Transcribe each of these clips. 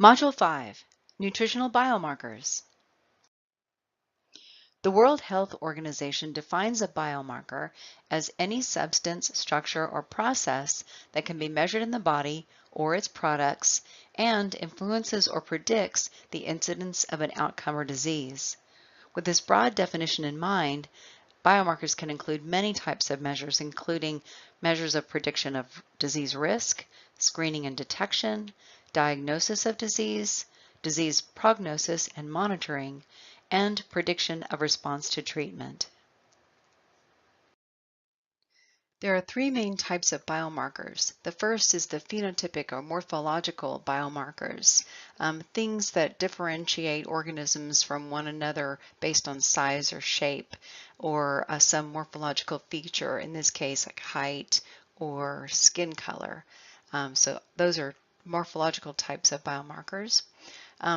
Module 5, Nutritional Biomarkers. The World Health Organization defines a biomarker as any substance, structure, or process that can be measured in the body or its products and influences or predicts the incidence of an outcome or disease. With this broad definition in mind, biomarkers can include many types of measures, including measures of prediction of disease risk, screening and detection, diagnosis of disease, disease prognosis and monitoring, and prediction of response to treatment. There are three main types of biomarkers. The first is the phenotypic or morphological biomarkers, things that differentiate organisms from one another based on size or shape or some morphological feature, in this case like height or skin color. So those are morphological types of biomarkers.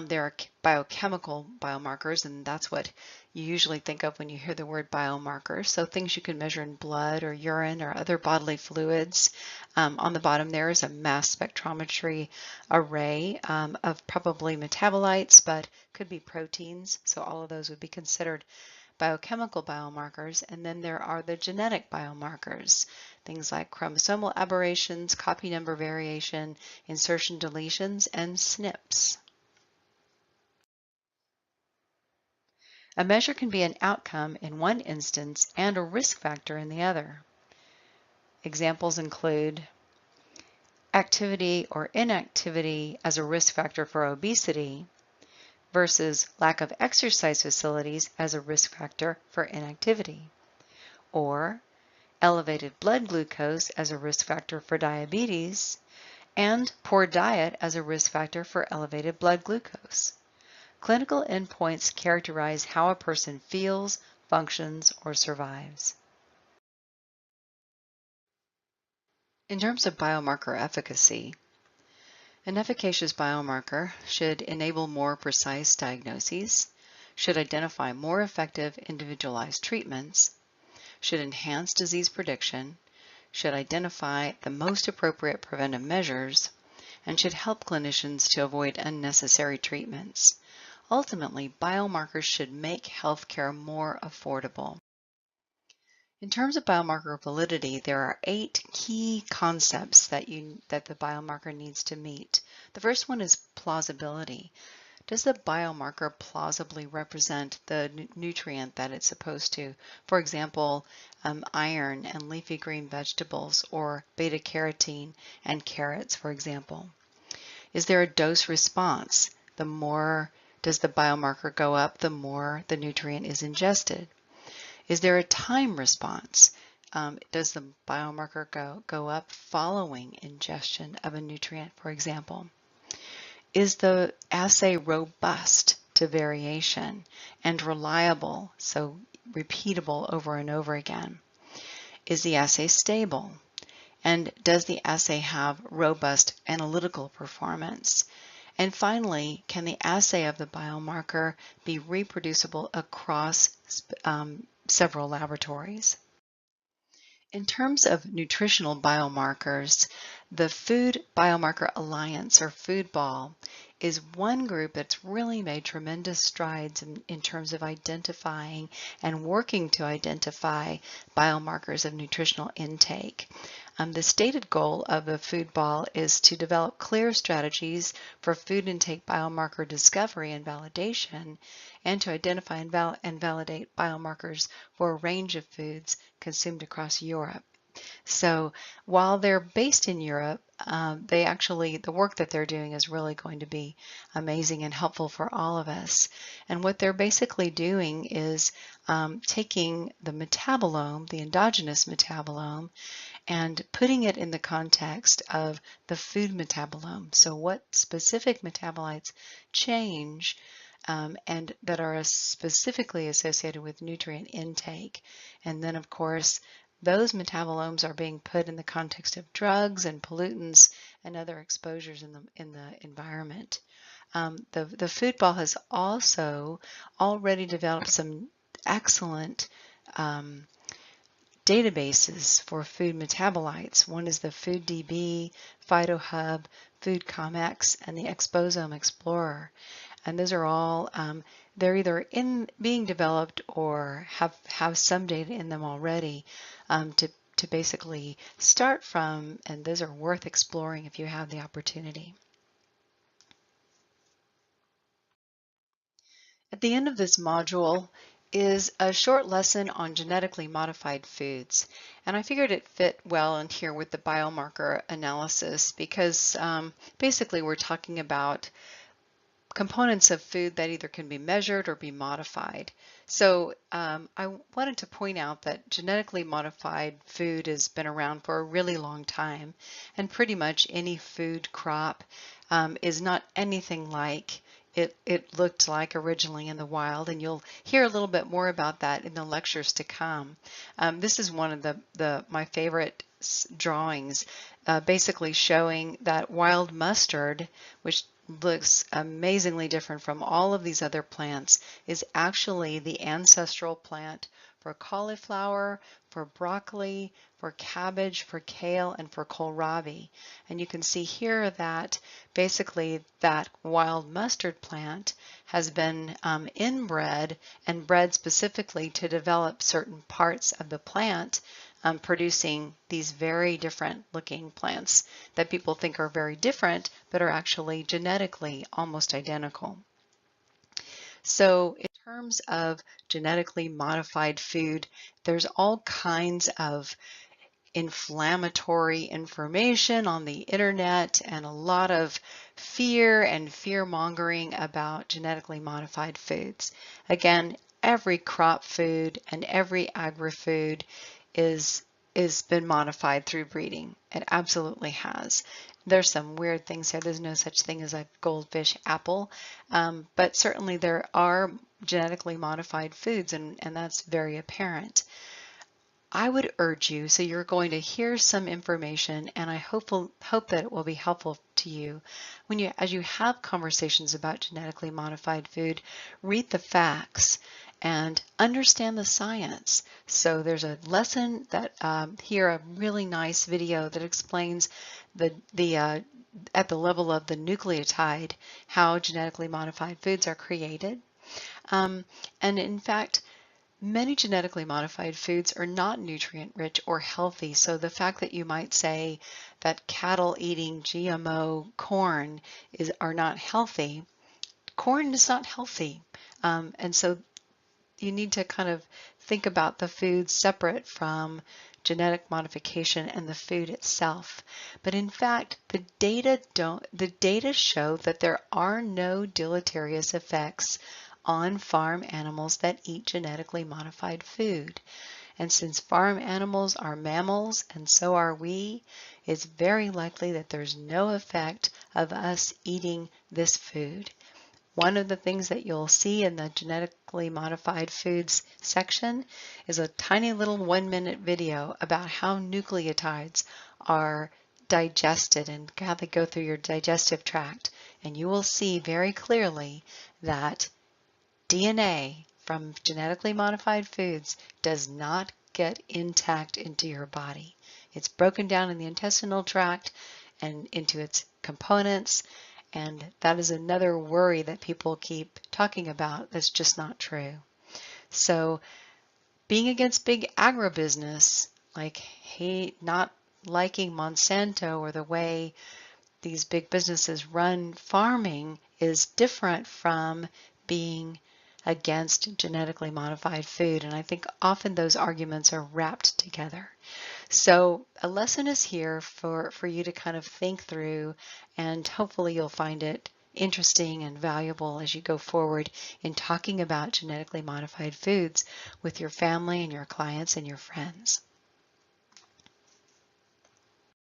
There are biochemical biomarkers, and that's what you usually think of when you hear the word biomarker. So things you can measure in blood or urine or other bodily fluids. On the bottom there is a mass spectrometry array of probably metabolites, but could be proteins. So all of those would be considered biochemical biomarkers. And then there are the genetic biomarkers, things like chromosomal aberrations, copy number variation, insertion deletions, and SNPs. A measure can be an outcome in one instance and a risk factor in the other. Examples include activity or inactivity as a risk factor for obesity versus lack of exercise facilities as a risk factor for inactivity, or elevated blood glucose as a risk factor for diabetes and poor diet as a risk factor for elevated blood glucose. Clinical endpoints characterize how a person feels, functions, or survives. In terms of biomarker efficacy, an efficacious biomarker should enable more precise diagnoses, should identify more effective individualized treatments, should enhance disease prediction, should identify the most appropriate preventive measures, and should help clinicians to avoid unnecessary treatments. Ultimately, biomarkers should make healthcare more affordable. In terms of biomarker validity, there are 8 key concepts that the biomarker needs to meet. The first one is plausibility. Does the biomarker plausibly represent the nutrient that it's supposed to? For example, iron and leafy green vegetables, or beta carotene and carrots, for example. Is there a dose response? The more does the biomarker go up, the more the nutrient is ingested. Is there a time response? Does the biomarker go up following ingestion of a nutrient, for example? Is the assay robust to variation and reliable, so repeatable over and over again? Is the assay stable? And does the assay have robust analytical performance? And finally, can the assay of the biomarker be reproducible across several laboratories? In terms of nutritional biomarkers, the Food Biomarker Alliance, or FoodBall, is one group that's really made tremendous strides in terms of identifying and working to identify biomarkers of nutritional intake. The stated goal of the FoodBall is to develop clear strategies for food intake biomarker discovery and validation, and to identify and validate biomarkers for a range of foods consumed across Europe. So while they're based in Europe, the work that they're doing is really going to be amazing and helpful for all of us. And what they're basically doing is taking the metabolome, the endogenous metabolome, and putting it in the context of the food metabolome. So what specific metabolites change and that are specifically associated with nutrient intake. And then, of course, those metabolomes are being put in the context of drugs and pollutants and other exposures in the environment. The FoodBall has also already developed some excellent databases for food metabolites. One is the FoodDB, PhytoHub, Food Comex and the Exposome Explorer. And those are all, they're either being developed or have some data in them already to basically start from, and those are worth exploring if you have the opportunity. At the end of this module is a short lesson on genetically modified foods. And I figured it fit well in here with the biomarker analysis because basically we're talking about components of food that either can be measured or be modified. So I wanted to point out that genetically modified food has been around for a really long time, and pretty much any food crop is not anything like it looked like originally in the wild, and you'll hear a little bit more about that in the lectures to come. This is one of my favorite drawings, basically showing that wild mustard, which looks amazingly different from all of these other plants, is actually the ancestral plant for cauliflower, for broccoli, for cabbage, for kale, and for kohlrabi. And you can see here that basically that wild mustard plant has been inbred and bred specifically to develop certain parts of the plant, producing these very different looking plants that people think are very different, but are actually genetically almost identical. So in terms of genetically modified food, there's all kinds of inflammatory information on the internet and a lot of fear and fear-mongering about genetically modified foods. Again, every crop food and every agri-food is been modified through breeding. It absolutely has. There's some weird things here. There's no such thing as a goldfish apple, but certainly there are genetically modified foods, and that's very apparent. I would urge you, so you're going to hear some information, and I hope that it will be helpful to you. As you have conversations about genetically modified food, read the facts and understand the science. So there's a lesson that here, a really nice video that explains at the level of the nucleotide how genetically modified foods are created. And in fact, many genetically modified foods are not nutrient rich or healthy. So the fact that you might say that cattle eating GMO corn are not healthy, corn is not healthy. And so you need to kind of think about the food separate from genetic modification and the food itself. But in fact, the data show that there are no deleterious effects on farm animals that eat genetically modified food. And since farm animals are mammals and so are we, it's very likely that there's no effect of us eating this food. One of the things that you'll see in the genetically modified foods section is a tiny little 1-minute video about how nucleotides are digested and how they go through your digestive tract. And you will see very clearly that DNA from genetically modified foods does not get intact into your body. It's broken down in the intestinal tract and into its components, and that is another worry that people keep talking about that's just not true. So being against big agribusiness, like not liking Monsanto or the way these big businesses run farming, is different from being against genetically modified food. And I think often those arguments are wrapped together. So a lesson is here for you to kind of think through, and hopefully you'll find it interesting and valuable as you go forward in talking about genetically modified foods with your family and your clients and your friends.